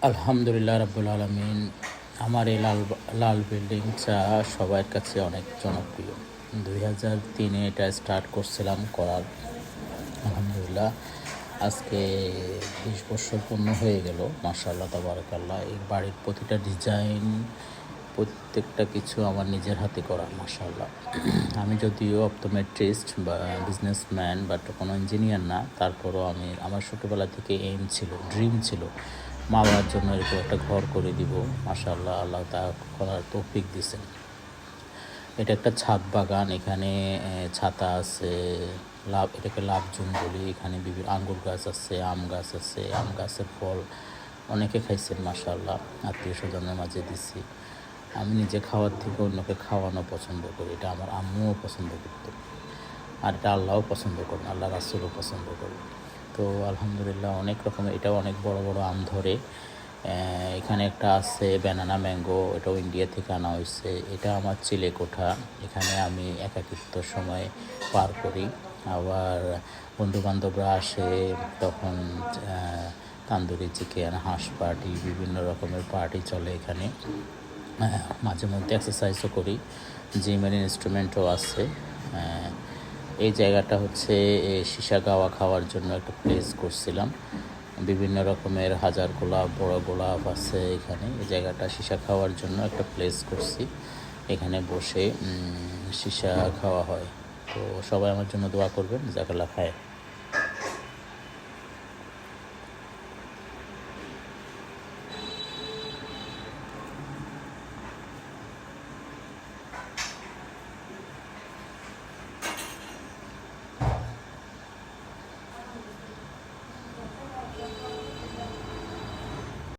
আলহামদুলিল্লাহ রাব্বুল আলামিন। আমার এই লাল লাল বিল্ডিংটা সবার কাছে অনেক জনপ্রিয়। 2003-এ এটা স্টার্ট করছিলাম করার। আলহামদুলিল্লাহ আজকে 20 বছর পূর্ণ হয়ে গেল। মাশাআল্লাহ তাবারাকাল্লাহ। এই বাড়ির প্রতিটা ডিজাইন, প্রত্যেকটা কিছু আমার নিজের হাতে করা মাশাআল্লাহ। আমি যদিও অপটোমেট্রিস্ট বা বিজনেসম্যান বাট কোনো ইঞ্জিনিয়ার না, তারপরও আমার ছোটোবেলা থেকে এইম ছিল, ড্রিম ছিল মা বাবার জন্য এরকম একটা ঘর করে দিব। মাশাআল্লাহ আল্লাহ তা করার তৌফিক দিয়েছেন। এটা একটা ছাদ বাগান। এখানে ছাতা আছে, এটাকে লাভজুম বলি। এখানে বিভিন্ন আঙ্গুর গাছ আছে, আম গাছ আছে। আম গাছের ফল অনেকে খাইছেন মাশাআল্লাহ, আত্মীয় স্বজনের মাঝে দিছি। আমি নিজে খাওয়ার থেকে অন্যকে খাওয়ানো পছন্দ করি। এটা আমার আম্মুও পছন্দ করত, আর এটা আল্লাহও পছন্দ করেন, আল্লাহ রাসূলও পছন্দ করেন। তো আলহামদুলিল্লাহ অনেক রকমের, এটাও অনেক বড় বড় আম ধরে। এখানে একটা আছে ব্যানানা ম্যাঙ্গো, এটাও ইন্ডিয়া থেকে আনা হয়েছে। এটা আমার চিলে কোঠা, এখানে আমি একাকিত্ব সময় পার করি। আবার বন্ধুবান্ধবরা আসে তখন তান্দুরি চিকেন, হাঁস পার্টি, বিভিন্ন রকমের পার্টি চলে এখানে। মাঝে মধ্যে এক্সারসাইজও করি, জিমের ইনস্ট্রুমেন্টও আছে। এই জায়গাটা হচ্ছে সীসা গাওয়া খাওয়ার জন্য একটা প্লেস করছিলাম। বিভিন্ন রকমের হাজার গোলাপ, বড় গোলাপ আছে এখানে। এই জায়গাটা সীসা খাওয়ার জন্য একটা প্লেস করছি, এখানে বসে সীসা খাওয়া হয়। তো সবাই আমার জন্য দোয়া করবেন। জাযাকাল্লাহ খায়।